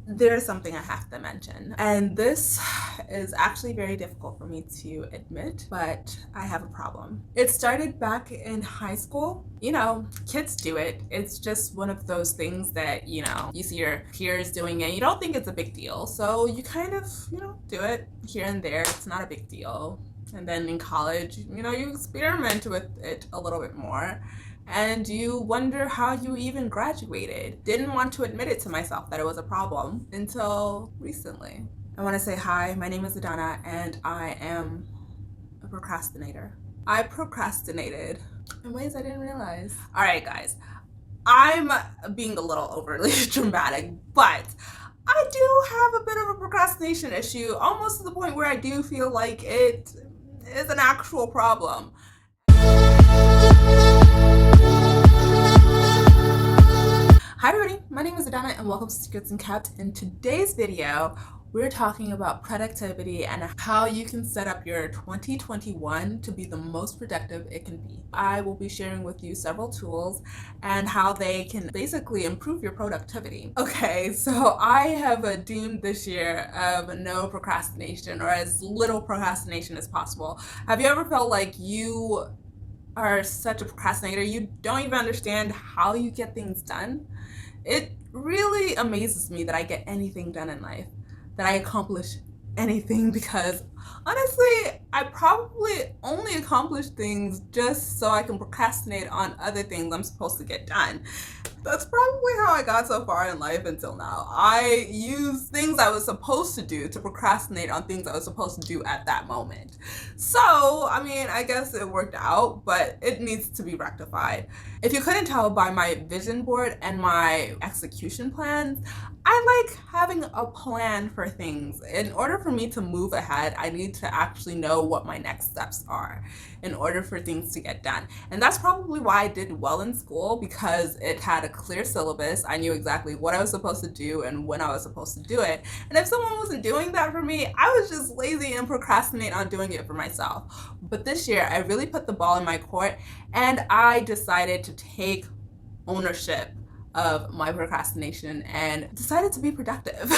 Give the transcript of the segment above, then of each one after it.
there's something I have to mention, and this is actually very difficult for me to admit, but I have a problem. It started back in high school. You know, kids do it. It's just one of those things that, you see your peers doing it. You don't think it's a big deal, so you kind of, do it here and there. It's not a big deal. And then in college, you experiment with it a little bit more. And you wonder how you even graduated. Didn't want to admit it to myself that it was a problem until recently. I want to say hi, my name is Adana, and I am a procrastinator. I procrastinated in ways I didn't realize. All right, guys, I'm being a little overly dramatic, but I do have a bit of a procrastination issue, almost to the point where I do feel like it is an actual problem. Hi everybody, my name is Adana and welcome to Secrets and Kept. In today's video, we're talking about productivity and how you can set up your 2021 to be the most productive it can be. I will be sharing with you several tools and how they can basically improve your productivity. Okay, so I have deemed this year of no procrastination, or as little procrastination as possible. Have you ever felt like you are such a procrastinator, you don't even understand how you get things done? It really amazes me that I get anything done in life, that I accomplish anything, because honestly, I probably only accomplish things just so I can procrastinate on other things I'm supposed to get done. That's probably how I got so far in life until now. I use things I was supposed to do to procrastinate on things I was supposed to do at that moment. So, I mean, I guess it worked out, but it needs to be rectified. If you couldn't tell by my vision board and my execution plans, I like having a plan for things. In order for me to move ahead, I need to actually know what my next steps are in order for things to get done. And that's probably why I did well in school, because it had a clear syllabus. I knew exactly what I was supposed to do and when I was supposed to do it. And if someone wasn't doing that for me, I was just lazy and procrastinate on doing it for myself. But this year, I really put the ball in my court and I decided to take ownership of my procrastination and decided to be productive.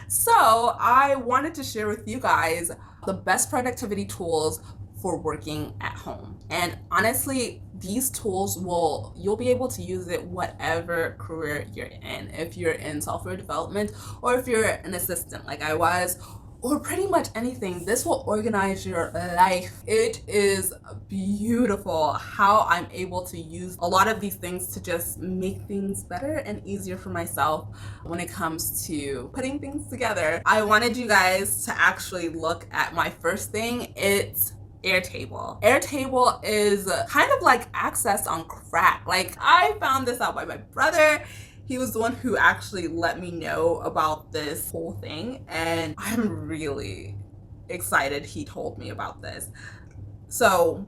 So I wanted to share with you guys the best productivity tools for working at home. And honestly, these tools you'll be able to use it whatever career you're in. If you're in software development, or if you're an assistant like I was, or pretty much anything, this will organize your life. It is beautiful how I'm able to use a lot of these things to just make things better and easier for myself when it comes to putting things together. I wanted you guys to actually look at my first thing. It's Airtable. Airtable is kind of like Access on crack. Like, I found this out by my brother. He was the one who actually let me know about this whole thing, and I'm really excited he told me about this. So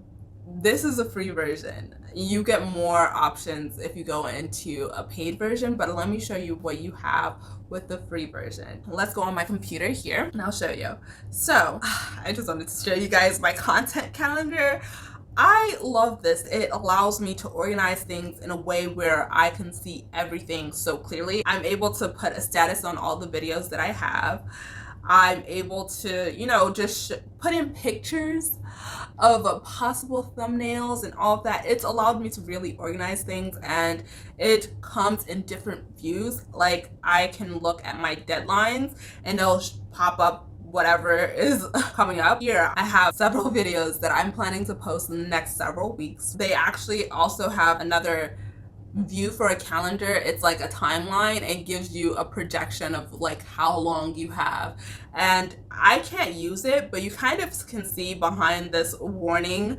this is a free version. You get more options if you go into a paid version, but let me show you what you have with the free version. Let's go on my computer here and I'll show you. So I just wanted to show you guys my content calendar. I love this. It allows me to organize things in a way where I can see everything so clearly. I'm able to put a status on all the videos that I have. I'm able to, just put in pictures of possible thumbnails and all of that. It's allowed me to really organize things, and it comes in different views. Like, I can look at my deadlines and it'll pop up whatever is coming up. Here I have several videos that I'm planning to post in the next several weeks. They actually also have another view for a calendar. It's like a timeline and gives you a projection of like how long you have. And I can't use it, but you kind of can see behind this warning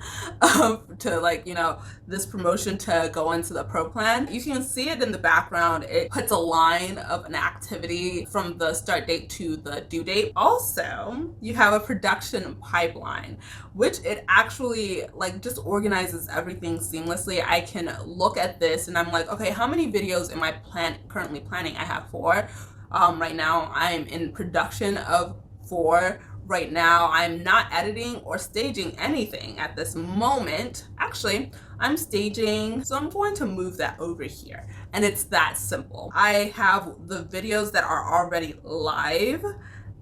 to this promotion to go into the pro plan. You can see it in the background. It puts a line of an activity from the start date to the due date. Also, you have a production pipeline, which it actually just organizes everything seamlessly. I can look at this and I'm like, okay, how many videos am I currently planning? I have 4. Right now I'm in production of 4 right now I'm not editing or staging anything at this moment. Actually, I'm staging, so I'm going to move that over here. And it's that simple. I have the videos that are already live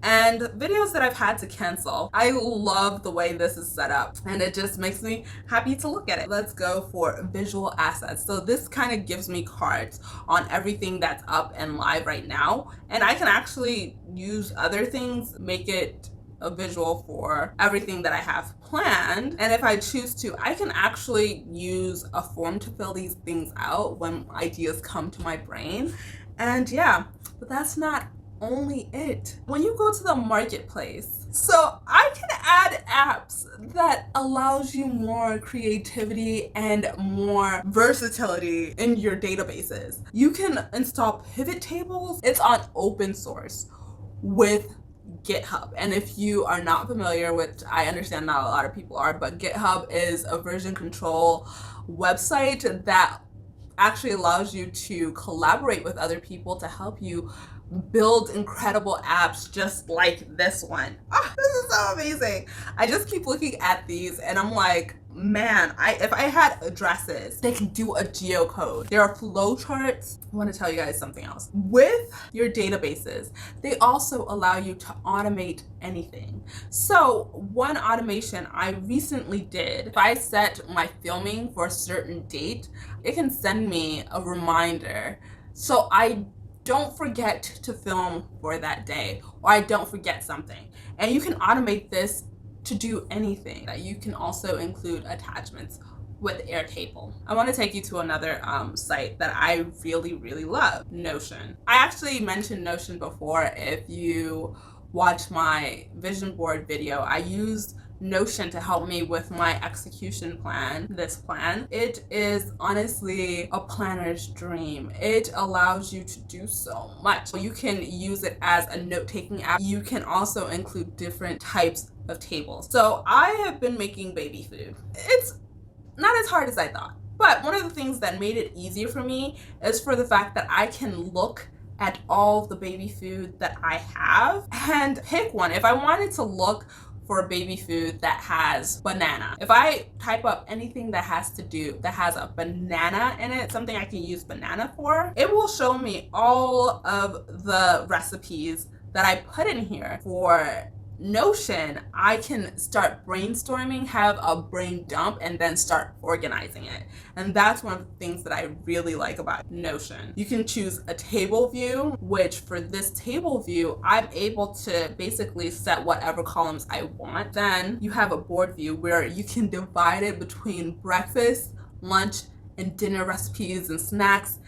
and videos that I've had to cancel. I love the way this is set up and it just makes me happy to look at it. Let's go for visual assets. So this kind of gives me cards on everything that's up and live right now, and I can actually use other things, make it a visual for everything that I have planned. And if I choose to, I can actually use a form to fill these things out when ideas come to my brain. And yeah, but that's not only it. When you go to the marketplace, so I can add apps that allows you more creativity and more versatility in your databases. You can install pivot tables. It's on open source with GitHub. And if you are not familiar, which I understand not a lot of people are, but GitHub is a version control website that actually allows you to collaborate with other people to help you build incredible apps just like this one. Oh, this is so amazing. I just keep looking at these and I'm like, man, if I had addresses, they can do a geocode. There are flowcharts. I want to tell you guys something else. With your databases, they also allow you to automate anything. So one automation I recently did, if I set my filming for a certain date, it can send me a reminder so I don't forget to film for that day, or I don't forget something. And you can automate this to do anything. You can also include attachments with Airtable. I want to take you to another site that I really love, Notion. I actually mentioned Notion before. If you watch my vision board video, I used Notion to help me with my execution plan, this plan. It is honestly a planner's dream. It allows you to do so much. You can use it as a note-taking app. You can also include different types of tables. So I have been making baby food. It's not as hard as I thought, but one of the things that made it easier for me is for the fact that I can look at all of the baby food that I have and pick one. If I wanted to look for a baby food that has banana, if I type up anything that has a banana in it, something I can use banana for, it will show me all of the recipes that I put in here. For Notion, I can start brainstorming, have a brain dump, and then start organizing it. And that's one of the things that I really like about Notion. You can choose a table view, which for this table view, I'm able to basically set whatever columns I want. Then you have a board view where you can divide it between breakfast, lunch, and dinner recipes and snacks.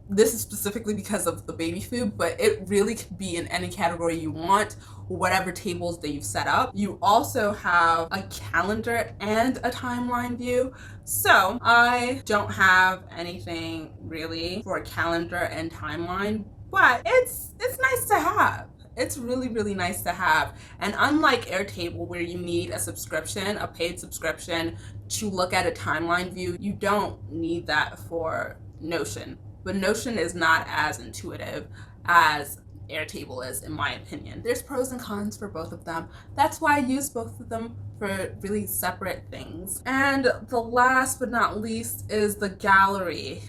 This is specifically because of the baby food, but it really could be in any category you want, whatever tables that you've set up. You also have a calendar and a timeline view. So I don't have anything really for a calendar and timeline, but it's nice to have. It's really nice to have. And unlike Airtable, where you need a subscription, a paid subscription to look at a timeline view, you don't need that for Notion. But Notion is not as intuitive as Airtable is, in my opinion. There's pros and cons for both of them. That's why I use both of them for really separate things. And the last but not least is the gallery.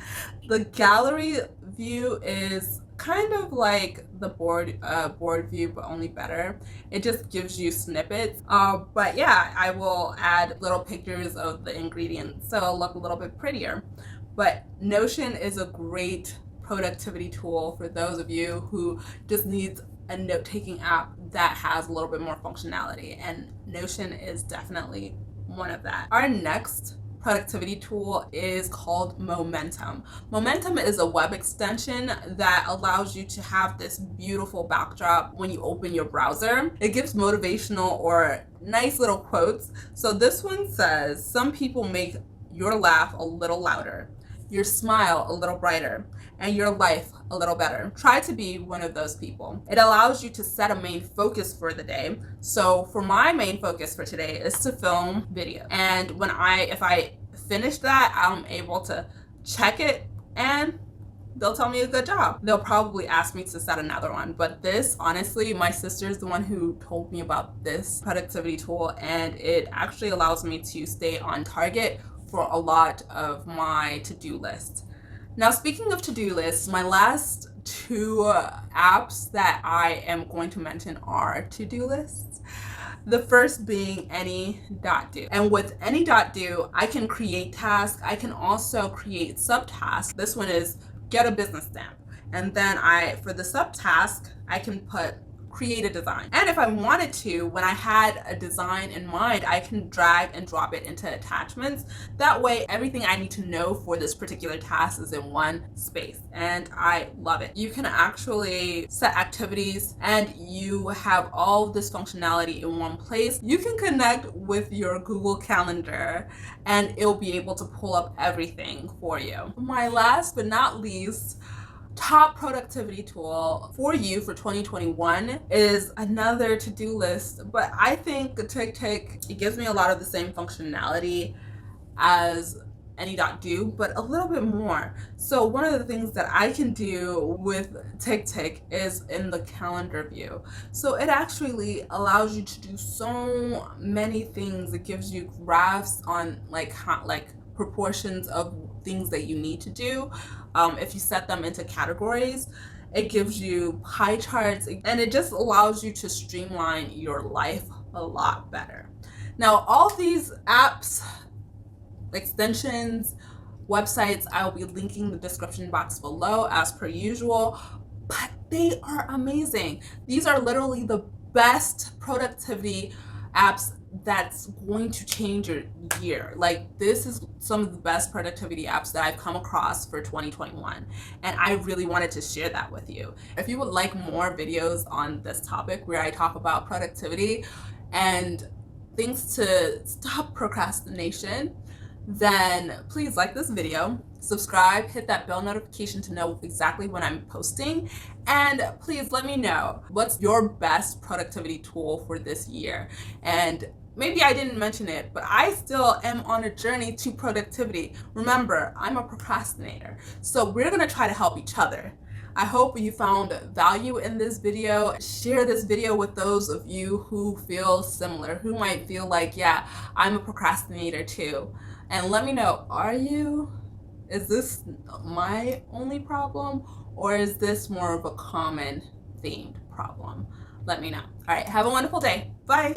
The gallery view is kind of like the board view, but only better. It just gives you snippets. But yeah, I will add little pictures of the ingredients so it'll look a little bit prettier. But Notion is a great productivity tool for those of you who just needs a note-taking app that has a little bit more functionality, and Notion is definitely one of that. Our next productivity tool is called Momentum. Momentum is a web extension that allows you to have this beautiful backdrop when you open your browser. It gives motivational or nice little quotes. So this one says, "Some people make your laugh a little louder, your smile a little brighter, and your life a little better. Try to be one of those people." It allows you to set a main focus for the day. So for my main focus for today is to film video. And if I finish that, I'm able to check it and they'll tell me a good job. They'll probably ask me to set another one. But this, honestly, my sister is the one who told me about this productivity tool, and it actually allows me to stay on target for a lot of my to-do lists. Now, speaking of to-do lists, my last two apps that I am going to mention are to-do lists. The first being Any.do. And with Any.do, I can create tasks. I can also create subtasks. This one is get a business stamp. And then for the subtask, I can put create a design. And if I wanted to, when I had a design in mind, I can drag and drop it into attachments. That way, everything I need to know for this particular task is in one space. And I love it. You can actually set activities and you have all of this functionality in one place. You can connect with your Google Calendar and it'll be able to pull up everything for you. My last but not least top productivity tool for you for 2021 is another to-do list, but I think TickTick, it gives me a lot of the same functionality as Any.do, but a little bit more. So one of the things that I can do with TickTick is in the calendar view. So it actually allows you to do so many things. It gives you graphs on like proportions of things that you need to do. If you set them into categories, it gives you pie charts, and it just allows you to streamline your life a lot better. Now, all these apps, extensions, websites, I'll be linking the description box below as per usual, but they are amazing. These are literally the best productivity apps that's going to change your year. Like, this is some of the best productivity apps that I've come across for 2021, and I really wanted to share that with you. If you would like more videos on this topic where I talk about productivity and things to stop procrastination, then please like this video, subscribe, hit that bell notification to know exactly when I'm posting, and please let me know what's your best productivity tool for this year. And maybe I didn't mention it, but I still am on a journey to productivity. Remember, I'm a procrastinator, so we're gonna try to help each other. I hope you found value in this video. Share this video with those of you who feel similar, who might feel like, yeah, I'm a procrastinator too. And let me know, are you? Is this my only problem, or is this more of a common themed problem? Let me know. All right, have a wonderful day. Bye.